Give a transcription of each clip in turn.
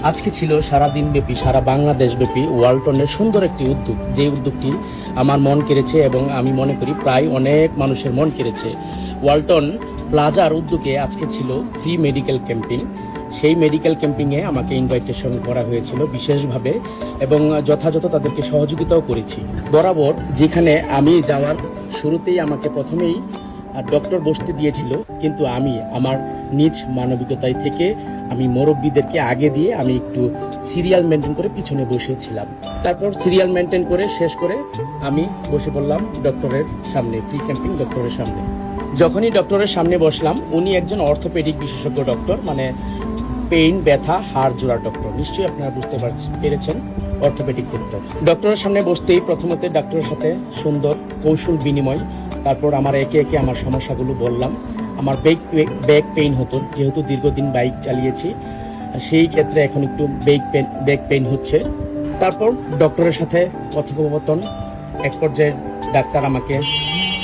আজকে ছিল সারা দিন ব্যাপী, সারা বাংলাদেশ ব্যাপী ওয়ালটনের সুন্দর একটি উদ্যোগ, যে উদ্যোগটি আমার মন কেড়েছে এবং আমি মনে করি প্রায় অনেক মানুষের মন কেড়েছে। ওয়ালটন প্লাজার উদ্যোগে আজকে ছিল ফ্রি মেডিকেল ক্যাম্পিং। সেই মেডিকেল ক্যাম্পিংয়ে আমাকে ইনভাইটেশন করা হয়েছিল বিশেষভাবে এবং যথাযথ তাদেরকে সহযোগিতাও করেছি। বরাবর যেখানে আমি যাওয়ার শুরুতেই আমাকে প্রথমেই ডক্টর বসতে দিয়েছিল, কিন্তু আমি আমার নিজ মানবিকতায় থেকে আমি মুরব্বীদেরকে আগে দিয়ে আমি একটু সিরিয়াল মেনটেন করে পিছনে বসেছিলাম। তারপর সিরিয়াল মেনটেন করে শেষ করে আমি বসে পড়লাম ডক্টরের সামনে, ফ্রি ক্যাম্পিং ডক্টরের সামনে। যখনই ডক্টরের সামনে বসলাম, উনি একজন অর্থোপেডিক বিশেষজ্ঞ ডক্টর, মানে পেইন, ব্যথা, হাড় জোড়ার ডক্টর। নিশ্চয়ই আপনারা বুঝতে পেরেছেন, অর্থোপেডিক ডক্টর। ডক্টরের সামনে বসতেই প্রথমত ডক্টরের সাথে সুন্দর কৌশল বিনিময়। তারপর আমার একে একে আমার সমস্যাগুলো বললাম। আমার ব্যাক পেইন হতো, যেহেতু দীর্ঘদিন বাইক চালিয়েছি, সেই ক্ষেত্রে এখন একটু ব্যাক পেইন হচ্ছে। তারপর ডক্টরের সাথে কথোপকথন, এক পর্যায়ে ডাক্তার আমাকে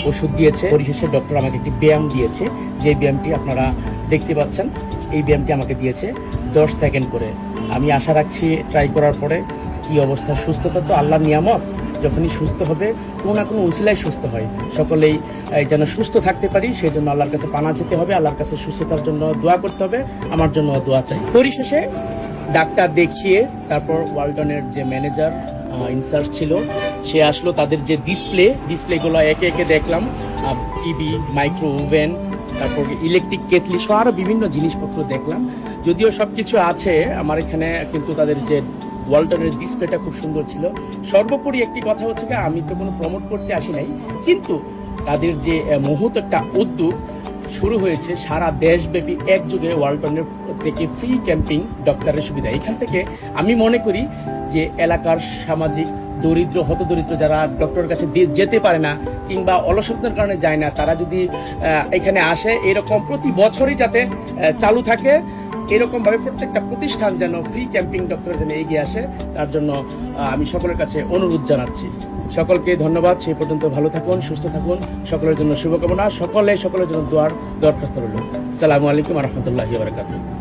ওষুধ দিয়েছে। পরিশেষে ডক্টর আমাকে একটি ব্যায়াম দিয়েছে, যে ব্যায়ামটি আপনারা দেখতে পাচ্ছেন। এই ব্যায়ামটি আমাকে দিয়েছে 10 সেকেন্ড করে। আমি আশা রাখছি ট্রাই করার পরে কি অবস্থা। সুস্থতা তো আল্লাহর নিয়ামত, যখনই সুস্থ হবে কোনো না কোনো উসিলায় সুস্থ হয়। সকলেই যেন সুস্থ থাকতে পারি, সেই জন্য আল্লাহর কাছে পানা যেতে হবে, আল্লাহর কাছে সুস্থতার জন্য দোয়া করতে হবে। আমার জন্য দোয়া চাই। পরিশেষে ডাক্তার দেখিয়ে তারপর ওয়ালটনের যে ম্যানেজার ইনচার্জ ছিল সে আসলো। তাদের যে ডিসপ্লেগুলো একে একে দেখলাম, টিভি, মাইক্রো ওভেন, তারপর ইলেকট্রিক কেটলি সহ আরও বিভিন্ন জিনিসপত্র দেখলাম। যদিও সব কিছু আছে আমার এখানে, কিন্তু তাদের যে ওয়ালটনের ডিসপ্লেটা খুব সুন্দর ছিল। সর্বোপরি একটি কথা হচ্ছে যে আমি তো কোনো প্রমোট করতে আসি নাই, কিন্তু তাদের যে মহৎ একটা উদ্যোগ শুরু হয়েছে সারা দেশব্যাপী একযোগে ওয়ালটনের থেকে ফ্রি ক্যাম্পিং ডক্টরের সুবিধা। এখান থেকে আমি মনে করি যে এলাকার সামাজিক দরিদ্র, হতদরিদ্র যারা ডক্টরের কাছে যেতে পারে না কিংবা অলসতার কারণে যায় না, তারা যদি এখানে আসে, এরকম প্রতি বছরই যাতে চালু থাকে, এরকম ভাবে প্রত্যেকটা প্রতিষ্ঠান যেন ফ্রি ক্যাম্পিং ডক্টর যেন এগিয়ে আসে, তার জন্য আমি সকলের কাছে অনুরোধ জানাচ্ছি। সকলকে ধন্যবাদ। সেই পর্যন্ত ভালো থাকুন, সুস্থ থাকুন। সকলের জন্য শুভকামনা। সকলের জন্য দোয়ার দরখাস্ত রইল। আসসালামু আলাইকুম ওয়া রাহমাতুল্লাহি ওয়া বারাকাতুহু।